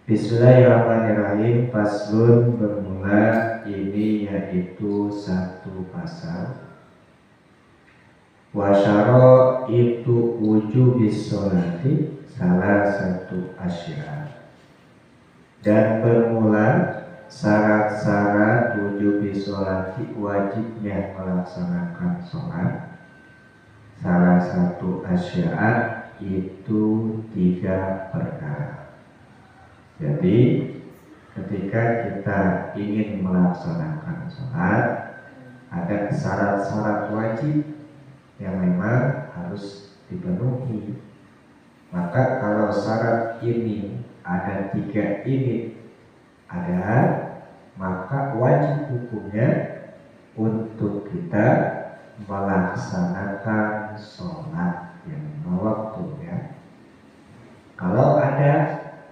Bismillahirrahmanirrahim. Faslun bermula ini yaitu satu pasal. Wasyara itu wujubis sholati salah satu asyarat. Dan bermula syarat-syarat wujubis sholati wajibnya melaksanakan sholat. Salah satu asyarat itu 3 perkara. Jadi ketika kita ingin melaksanakan sholat, ada syarat-syarat wajib yang memang harus dipenuhi. Maka kalau syarat ini ada 3 ini ada, maka wajib hukumnya untuk kita melaksanakan sholat yang lima waktu ya. Kalau ada,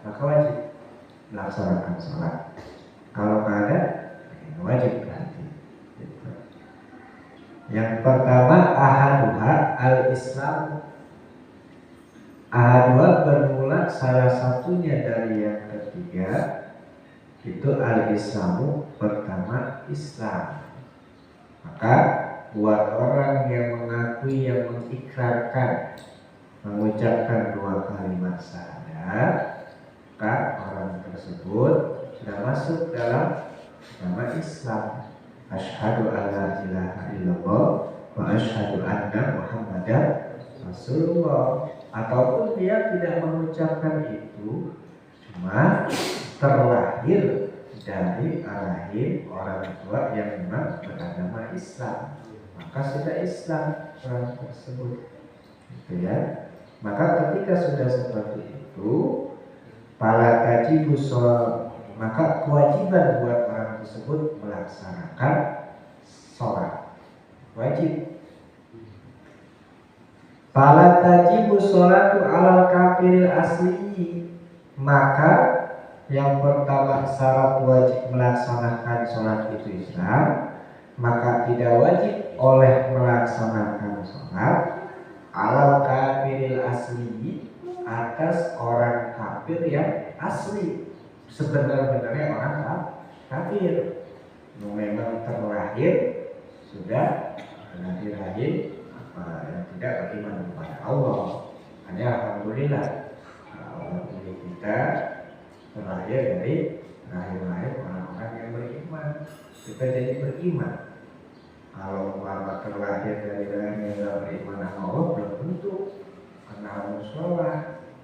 maka wajib melaksanakan sholat. Kalau nggak ada, wajib berarti. Yang pertama ahaduha al-Islam. Ahaduha bermula salah satunya dari yang ketiga itu al-Islamu, pertama Islam. Maka buat orang yang mengakui, yang mengikrarkan, mengucapkan 2 kalimat syahadat, maka orang tersebut sudah masuk dalam nama Islam. Asyhadu an la ilaha illallah wa asyhadu anna Muhammadar Rasulullah. Ataupun dia tidak mengucapkan itu, cuma terlahir dari rahim orang tua yang memang beragama Islam, maka sudah Islam orang tersebut, gitu ya. Maka ketika sudah seperti itu, fala tajibu sholat, maka kewajiban buat orang tersebut melaksanakan sholat, wajib. Fala tajibu sholatu alal kafiril asli, maka yang pertama syarat wajib melaksanakan sholat itu Islam, maka tidak wajib oleh melaksanakan sholat alal kafiril asli, atas orang kafir yang asli, sebenarnya orang kafir, memang terlahir sudah dari rahim yang tidak beriman kepada Allah. Hanya alhamdulillah Allah pilih kita terlahir dari rahim-rahim orang-orang yang beriman, kita jadi beriman. Kalau umpama terlahir dari rahim yang tidak beriman sama Allah, belum tentu karena sholat,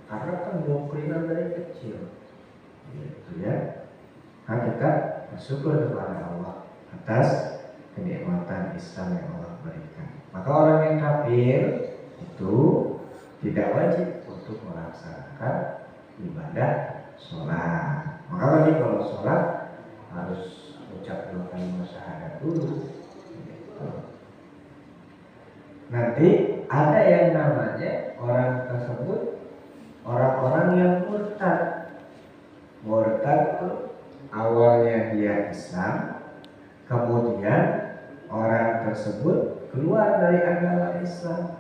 karena kan doktrinal dari kecil, gitu ya. Nah, kita bersyukur kepada Allah atas kenikmatan Islam yang Allah berikan. Maka orang yang kafir itu tidak wajib untuk melaksanakan ibadah sholat. Maka lagi kalau sholat harus ucap 2 kalimat syahadat dulu. Nanti ada yang namanya orang tersebut orang-orang yang murtad. Murtad itu awalnya dia Islam, kemudian orang tersebut keluar dari agama Islam.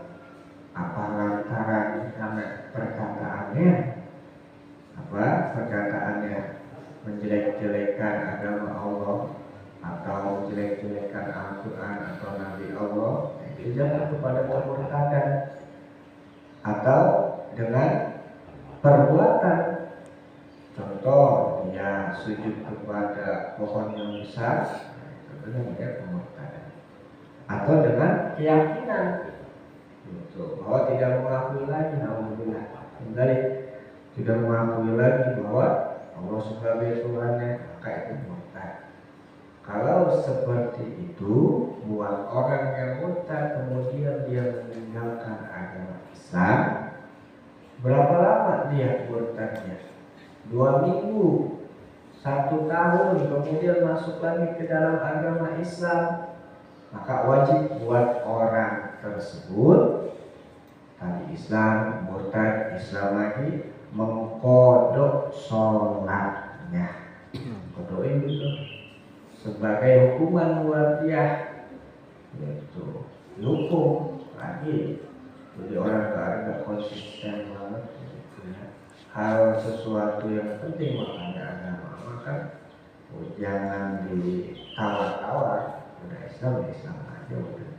Apa lantaran karena perkataannya, perkataannya menjelek-jelekan agama Allah, atau menjelek-jelekan Al-Quran atau Nabi Allah, itu jangan kepada kemurtadan. Atau dengan perbuatan, contoh dia sujud kepada pohon yang besar, itu namanya kemurtadan. Atau dengan keyakinan bahwa tidak mengakui lagi, alhamdulillah, kembali tidak mengakui lagi bahwa Allah sebagai Tuhannya, maka itu murtad. Kalau seperti itu, buat orang yang murtad kemudian dia meninggalkan agama Islam, berapa lama dia murtadnya? 2 minggu, 1 tahun, kemudian masuk lagi ke dalam agama Islam, maka wajib buat orang tersebut tadi Islam, murtad, Islam lagi, mengkodok sholatnya. Kodokin gitu sebagai hukuman buat dia, yaitu hukum lagi. Jadi orang nggak konsisten banget gitu ya. hal sesuatu yang penting makanya agama kan jangan ditawar-tawar. Udah Islam ya Islam aja udah.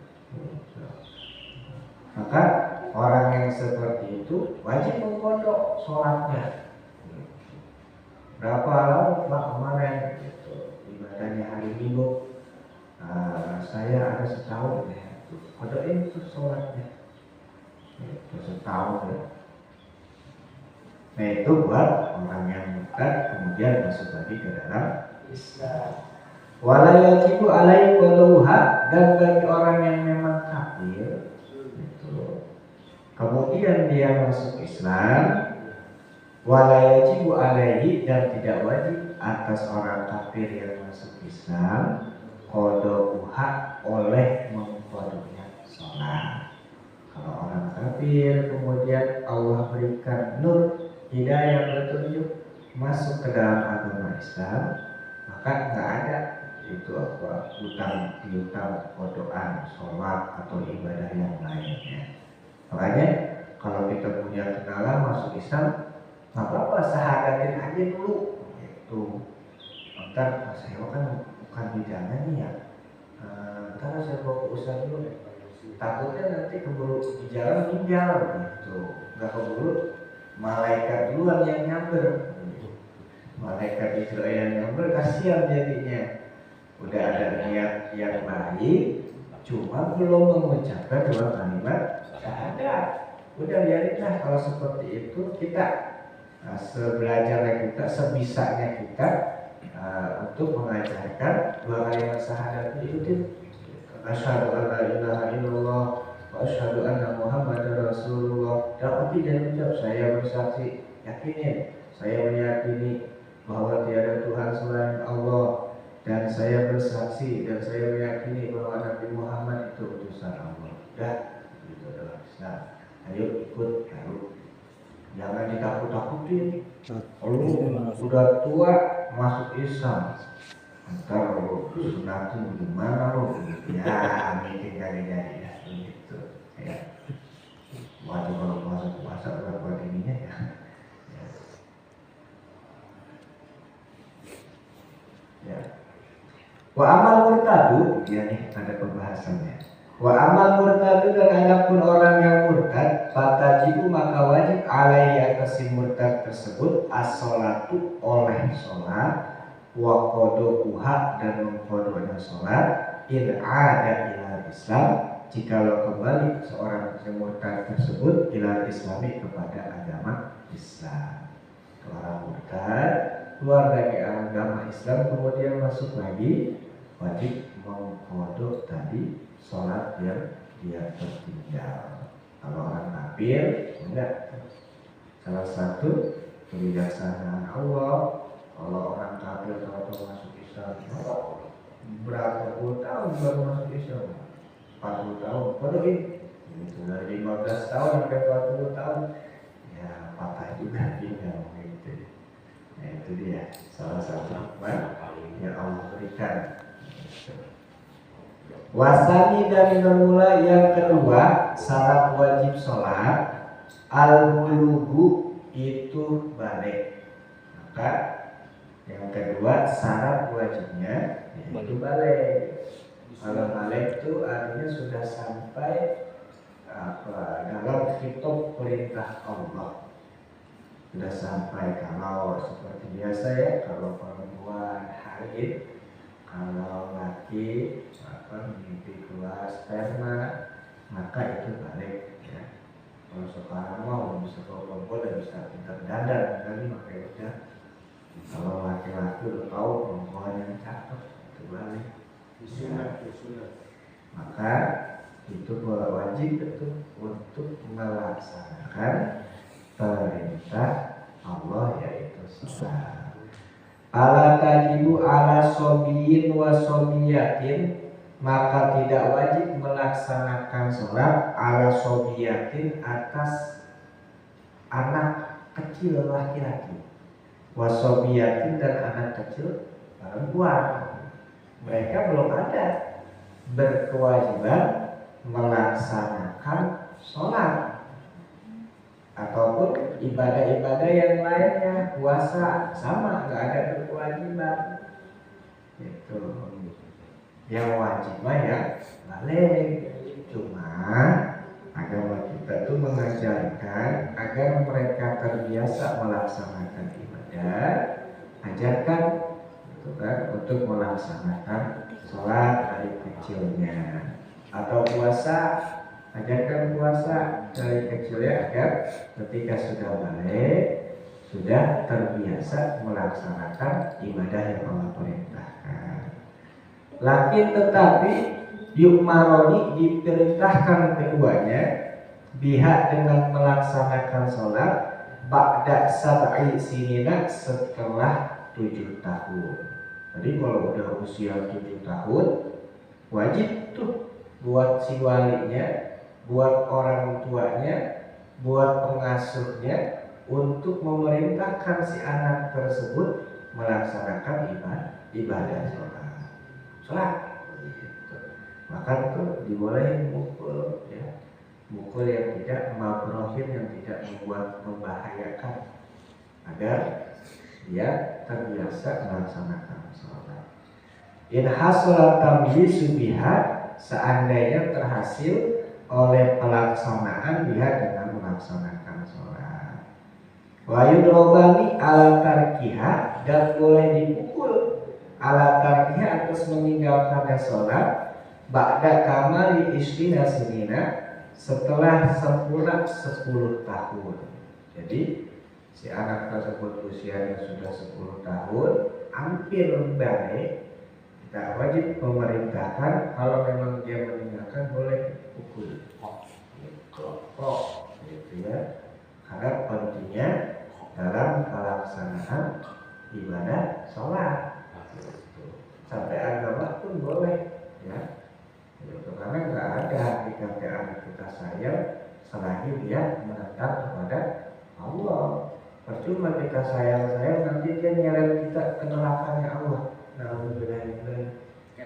Maka orang yang seperti itu wajib mengkodok sholatnya. Berapa lama Pak kemarin gitu, ibadahnya hari Minggu, saya ada setahun ya, kodokin itu sholatnya itu setahun ya. Nah itu buat orang yang murtad kemudian masuk lagi ke dalam Islam. Wala yajibu alaihi qadauha, dan bagi orang yang memang kafir itu kemudian dia masuk Islam, wala yajibu alaihi, dan tidak wajib atas orang kafir yang masuk Islam qadauha oleh mengqadanya sholat. Kalau orang kafir kemudian Allah berikan nur hidayah petunjuk masuk ke dalam agama Islam, maka nggak ada itu apa piutang kodokan sholat atau ibadah yang lainnya. Makanya kalau kita punya kenalan masuk Islam, nggak apa-apa sahadatin aja dulu itu. Ntar saya kan bukan bidangnya nih ya, ntar saya bawa ke usaha dulu, takutnya nanti keburu di jalan tinggal gitu, nggak keburu malaikat duluan yang nyamber. Malaikat Israel yang nyamber kasihan jadinya. Udah ada niat yang baik, cuma belum mengucapkan dua kalimat syahadat. Udah biarinlah kalau seperti itu. Kita sebelajarnya kita, sebisanya kita untuk mengajarkan dua kalimat syahadat itu. Asyhadu an la ilaha illallah wa asyhadu anna Muhammadar Rasulullah. Dapat dan ucap saya bersaksi, yakinin, saya meyakini bahwa tiada Tuhan selain Allah, dan saya bersaksi dan saya meyakini bahwa Nabi Muhammad itu utusan Allah. Dah, itu adalah Islam. Ayo ikut, ayo. Jangan ditakut-takutin. Lu sudah tua masuk Islam, ntar lu sunatin gimana lu? Ya, mikir kali-kali ya, begitu. Ya. Waktu kalau masuk puasa berapa ininya ya. Ya. Wa amal murtadu, ya nih ada pembahasannya. Wa amal murtadu, dan adapun orang yang murtad, fatajibu maka wajib alaihi atas si murtad tersebut as-sholatu oleh sholat, wa qadauha dan mengqadanya sholat, in ada ila Islam, jikalau kembali seorang murtad tersebut ila Islami kepada agama Islam. Orang murtad keluar dari agama Islam kemudian masuk lagi, wajib mengqadha tadi sholat yang dia tertinggal. Kalau orang kafir enggak. Salah satu kebijaksanaan Allah, kalau orang kafir kalau masuk Islam berapa puluh tahun baru masuk Islam, 40 tahun, kodokin itu dari 15 tahun sampai 40 tahun, ya patah juga tinggal gitu. Nah itu dia salah satu hikmah yang Allah berikan. Wasani, dan bermula yang kedua syarat wajib sholat, al-bulugu itu balik. Maka yang kedua syarat wajibnya yaitu balik. Kalau balik itu artinya sudah sampai dalam kitab perintah Allah, sudah sampai. Kalau seperti biasa ya, kalau perempuan haid, kalau laki mimpi keluar sperma, maka itu balik ya. Kalau sekarang mau bisa perempuan dan bisa pintar dandan kali, maka udah. Kalau laki-laki udah tahu perempuan yang cakep, itu balik. Maka itu wajib itu untuk melaksanakan perintah Allah yaitu sholat. Ala tajibu ala sobiyin wa sobiyatin, maka tidak wajib melaksanakan sholat ala sobiyatin atas anak kecil laki-laki, wa sobiyatin dan anak kecil perempuan. Mereka belum ada berkewajiban melaksanakan sholat. ataupun ibadah-ibadah yang lainnya, puasa sama, nggak ada kewajiban. Itu yang wajib ya balik. Cuma agama kita tuh mengajarkan agar mereka terbiasa melaksanakan ibadah, ajarkan gitu kan, untuk melaksanakan sholat dari kecilnya, atau puasa, ajarkan puasa dari kecilnya agar ketika sudah balik sudah terbiasa melaksanakan ibadah yang Allah perintahkan. Lakin tetapi yukmaroni diperintahkan keduanya biha dengan melaksanakan sholat ba'da sab'i sinina setelah 7 tahun. Jadi kalau udah usia 7 tahun wajib tuh buat si walinya, buat orang tuanya, buat pengasuhnya untuk memerintahkan si anak tersebut melaksanakan ibadah sholat. Maka tuh dibolehin mukul ya, mukul yang tidak makruhin, yang tidak membahayakan, agar dia terbiasa melaksanakan sholat. In hasolat tamyizu biha, seandainya terhasil oleh pelaksanaan biha dengan melaksanakan sholat. Wa yudrobani ala tarkiha, dan boleh dipukul ala tarkiha atas meninggalkannya sholat ba'da kamali isrina sinina, setelah sempurna 10 tahun. Jadi si anak tersebut usianya sudah 10 tahun, hampir balik, kita wajib memerintahkan kalau memang dia meninggalkan boleh pukul, gitu ya, karena pentingnya dalam pelaksanaan ibadah sholat. Sampai agama pun boleh ya. Karena nggak ada hakikat anak kita sayang selagi dia menentang kepada Allah. Percuma kita sayang nanti dia nyeret kita ke nerakanya Allah.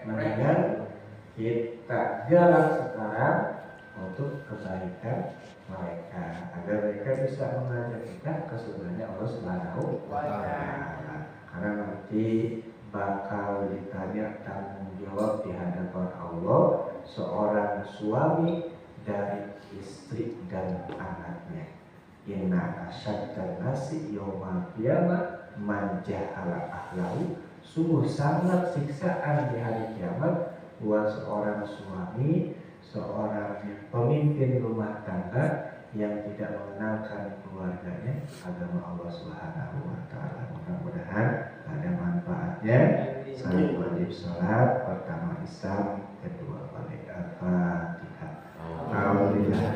Mendingan kita jalan sekarang untuk kebaikan mereka, agar mereka bisa mengajak kita ke surganya Allah Subhanahu wa Ta'ala. Karena nanti bakal ditanya tanggung jawab di hadapan Allah seorang suami dari istri dan anaknya. Inna asyaddan nasi yawmal qiyamah man jahala ahlahu. Sungguh sangat siksaan di hari kiamat buat seorang suami, seorang pemimpin rumah tangga yang tidak mengenalkan keluarganya agama Allah Subhanahu wa Ta'ala. Mudah-mudahan ada manfaatnya. Salat wajib salat, pertama Islam, kedua balik Al-Fatihah. Alhamdulillah.